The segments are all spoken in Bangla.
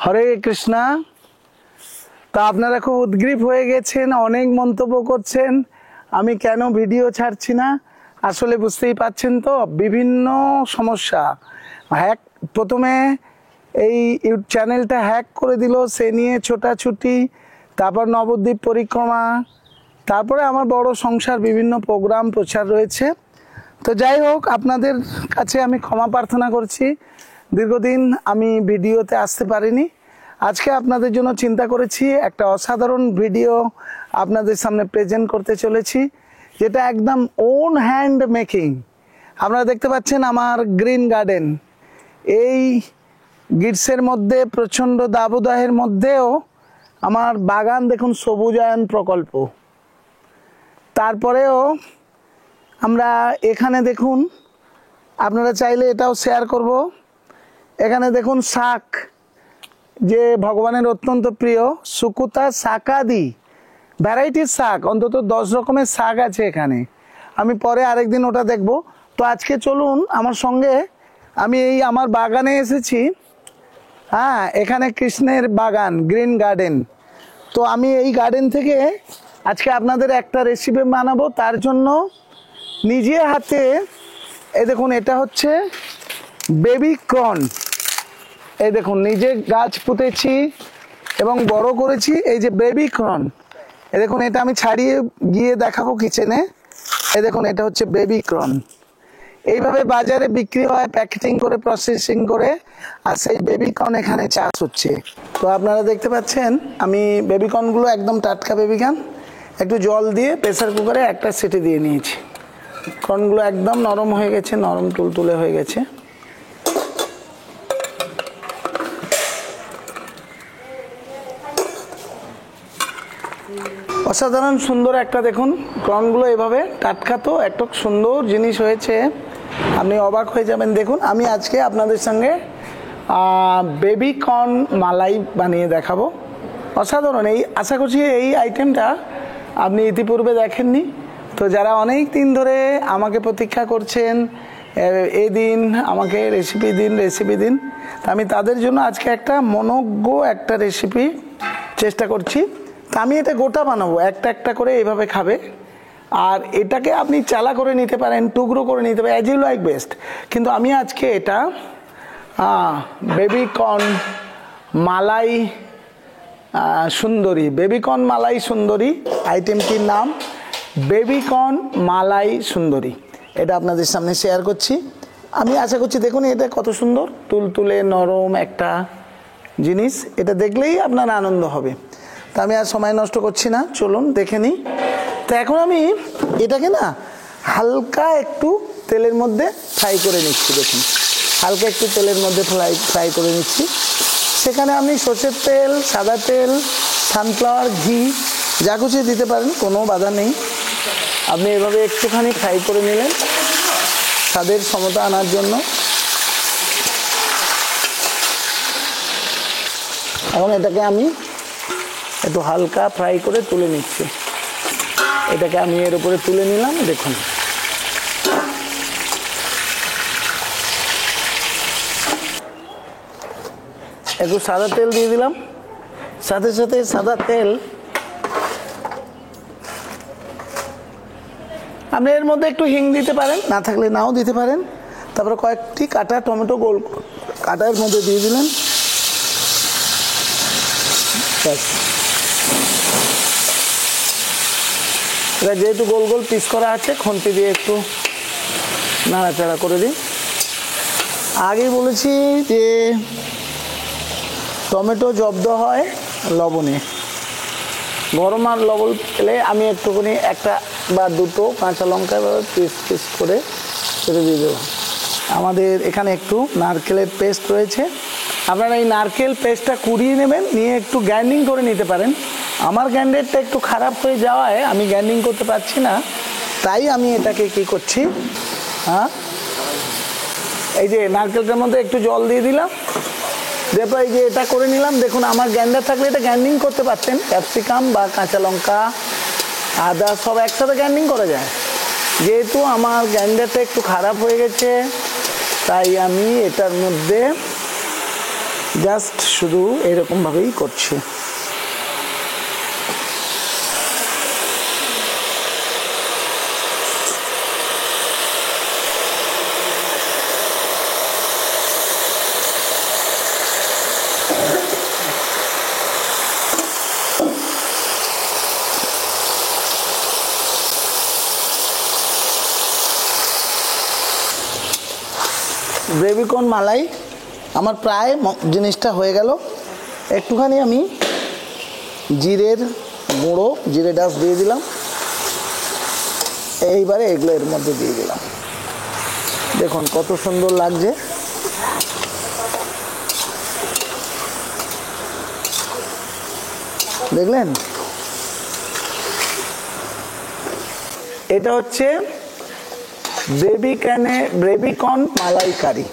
হরে কৃষ্ণা। তা আপনারা খুব উদ্গ্রীব হয়ে গেছেন, অনেক মন্তব্য করছেন আমি কেন ভিডিও ছাড়ছি না। আসলে বুঝতেই পাচ্ছেন তো, বিভিন্ন সমস্যা। হ্যাক, প্রথমে এই চ্যানেলটা হ্যাক করে দিল, সে নিয়ে ছোটাছুটি, তারপর নবদ্বীপ পরিক্রমা, তারপরে আমার বড় সংসার, বিভিন্ন প্রোগ্রাম প্রচার রয়েছে। তো যাই হোক, আপনাদের কাছে আমি ক্ষমা প্রার্থনা করছি, দীর্ঘদিন আমি ভিডিওতে আসতে পারিনি। আজকে আপনাদের জন্য চিন্তা করেছি একটা অসাধারণ ভিডিও আপনাদের সামনে প্রেজেন্ট করতে চলেছি, যেটা একদম ওন হ্যান্ড মেকিং। আপনারা দেখতে পাচ্ছেন আমার গ্রিন গার্ডেন। এই গ্রীষ্মের মধ্যে, প্রচণ্ড দাবদাহের মধ্যেও আমার বাগান দেখুন, সবুজায়ন প্রকল্প। তারপরেও আমরা এখানে দেখুন, আপনারা চাইলে এটাও শেয়ার করব। এখানে দেখুন শাক, যে ভগবানের অত্যন্ত প্রিয়, সুকুতা শাকাদি ভ্যারাইটির শাক, অন্তত 10 রকমের শাক আছে এখানে। আমি পরে আরেকদিন ওটা দেখব। তো আজকে চলুন আমার সঙ্গে, আমি এই আমার বাগানে এসেছি। হ্যাঁ, এখানে কৃষ্ণের বাগান, গ্রিন গার্ডেন। তো আমি এই গার্ডেন থেকে আজকে আপনাদের একটা রেসিপি বানাবো। তার জন্য নিজে হাতে, এই দেখুন, এটা হচ্ছে বেবি কর্ন। এই দেখুন, নিজে গাছ পুঁতেছি এবং বড় করেছি। এই যে বেবি কর্ন, এই দেখুন, এটা আমি ছাড়িয়ে গিয়ে দেখাবো কিচেনে। এই দেখুন, এটা হচ্ছে বেবি কর্ন। এইভাবে বাজারে বিক্রি হয়, প্যাকেটিং করে, প্রসেসিং করে, আর সেই বেবি কর্ন এখানে চাষ হচ্ছে। তো আপনারা দেখতে পাচ্ছেন, আমি বেবি কর্নগুলো একদম টাটকা বেবি কর্ন, একটু জল দিয়ে প্রেসার কুকারে একটা সিটি দিয়ে নিয়েছি। কর্নগুলো একদম নরম হয়ে গেছে, নরম তুলতুলে হয়ে গেছে। অসাধারণ সুন্দর একটা, দেখুন কর্নগুলো এভাবে টাটকা, তো একটা সুন্দর জিনিস হয়েছে, আপনি অবাক হয়ে যাবেন। দেখুন, আমি আজকে আপনাদের সঙ্গে বেবি কর্ন মালাই বানিয়ে দেখাবো। অসাধারণ। এই আশা করছি এই আইটেমটা আপনি ইতিপূর্বে দেখেননি। তো যারা অনেক দিন ধরে আমাকে প্রতীক্ষা করছেন, এই দিন আমাকে রেসিপি দিন, রেসিপি দিন, আমি তাদের জন্য আজকে একটা মনোজ্ঞ একটা রেসিপি চেষ্টা করছি। তা আমি এটা গোটা বানাবো, একটা একটা করে এইভাবে খাবে। আর এটাকে আপনি চালা করে নিতে পারেন, টুকরো করে নিতে পারেন, অ্যাজ ইউ লাইক বেস্ট। কিন্তু আমি আজকে এটা বেবি কর্ন মালাই সুন্দরী, বেবি কর্ন মালাই সুন্দরী, আইটেমটির নাম বেবি কর্ন মালাই সুন্দরী। এটা আপনাদের সামনে শেয়ার করছি। আমি আশা করছি, দেখুন এটা কত সুন্দর তুলতুলে নরম একটা জিনিস, এটা দেখলেই আপনার আনন্দ হবে। তা আমি আর সময় নষ্ট করছি না, চলুন দেখে নিই। তো এখন আমি এটাকে না হালকা একটু তেলের মধ্যে ফ্রাই করে নিচ্ছি। দেখুন, হালকা একটু তেলের মধ্যে ফ্রাই করে নিচ্ছি। সেখানে আপনি সর্ষের তেল, সাদা তেল, সানফ্লাওয়ার, ঘি যা কিছু দিতে পারেন, কোনো বাধা নেই। আপনি এভাবে একটুখানি ফ্রাই করে নিলেন স্বাদের সমতা আনার জন্য। এখন এটাকে আমি একটু হালকা ফ্রাই করে তুলে নিচ্ছি। এটাকে আমি এর উপরে তুলে নিলাম। দেখুন, একটু সাদা তেল দিয়ে দিলাম, সাথে সাথে সাদা তেল। আপনি এর মধ্যে একটু হিং দিতে পারেন, না থাকলে নাও দিতে পারেন। তারপরে কয়েকটি কাটা টমেটো গোল কাটার মধ্যে দিয়ে দিলেন। এটা যেহেতু গোল গোল পিস করা আছে, খুন্তি দিয়ে একটু নাড়াচাড়া করে দিই। আগেই বলেছি যে টমেটো জব্দ হয় লবণে। গরম আর লবণ পেলে আমি একটুখানি একটা বা দুটো কাঁচা লঙ্কা পিস পিস করে ছেড়ে দিয়ে দেবো। আমাদের এখানে একটু নারকেলের পেস্ট রয়েছে। আপনারা এই নারকেল পেস্টটা কুড়িয়ে নেবেন, নিয়ে একটু গ্রাইন্ডিং করে নিতে পারেন। আমার গ্রাইন্ডারটা একটু খারাপ হয়ে যাওয়ায় আমি গ্রাইন্ডিং করতে পারছি না, তাই আমি এটাকে কি করছি, এই যে নারকেলটার মধ্যে একটু জল দিয়ে দিলাম, তারপর এই যে এটা করে নিলাম। দেখুন, আমার গ্রাইন্ডার থাকলে এটা গ্রাইন্ডিং করতে পারতেন, ক্যাপসিকাম বা কাঁচা লঙ্কা, আদা সব একসাথে গ্রাইন্ডিং করা যায়। যেহেতু আমার গ্রাইন্ডারটা একটু খারাপ হয়ে গেছে, তাই আমি এটার মধ্যে জাস্ট শুধু এরকম ভাবেই করছি। বেবিকর্ন মালাই আমার প্রায় জিনিসটা হয়ে গেল। একটুখানি আমি জিরের গুঁড়ো, জিরে ডাস্ট দিয়ে দিলাম। এইবারে এগুলো এর মধ্যে দিয়ে দিলাম। দেখুন কত সুন্দর লাগছে। দেখলেন? এটা হচ্ছে বেবিকর্ন মালাইকারি।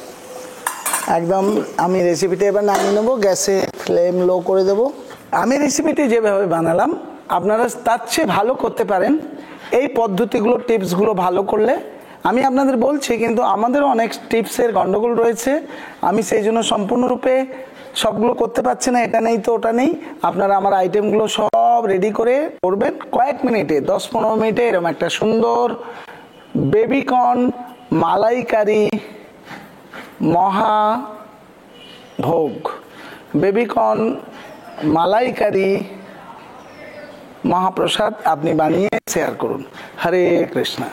একদম আমি রেসিপিটা এবার নামিয়ে নেবো, গ্যাসে ফ্লেম লো করে দেব। আমি রেসিপিটি যেভাবে বানালাম আপনারা তার চেয়ে ভালো করতে পারেন। এই পদ্ধতিগুলো, টিপসগুলো ভালো করলে, আমি আপনাদের বলছি কিন্তু আমাদেরও অনেক টিপসের গন্ডগোল রয়েছে। আমি সেই জন্য সম্পূর্ণরূপে সবগুলো করতে পারছি না, এটা নেই তো ওটা নেই। আপনারা আমার আইটেমগুলো সব রেডি করে করবেন, কয়েক মিনিটে 10-15 মিনিটে এরকম একটা সুন্দর বেবিকর্ন মালাইকারি মহাভোগ, বেবিকর্ন মালাইকারি মহাপ্রসাদ আপনি বানিয়ে শেয়ার করুন। হরে কৃষ্ণা।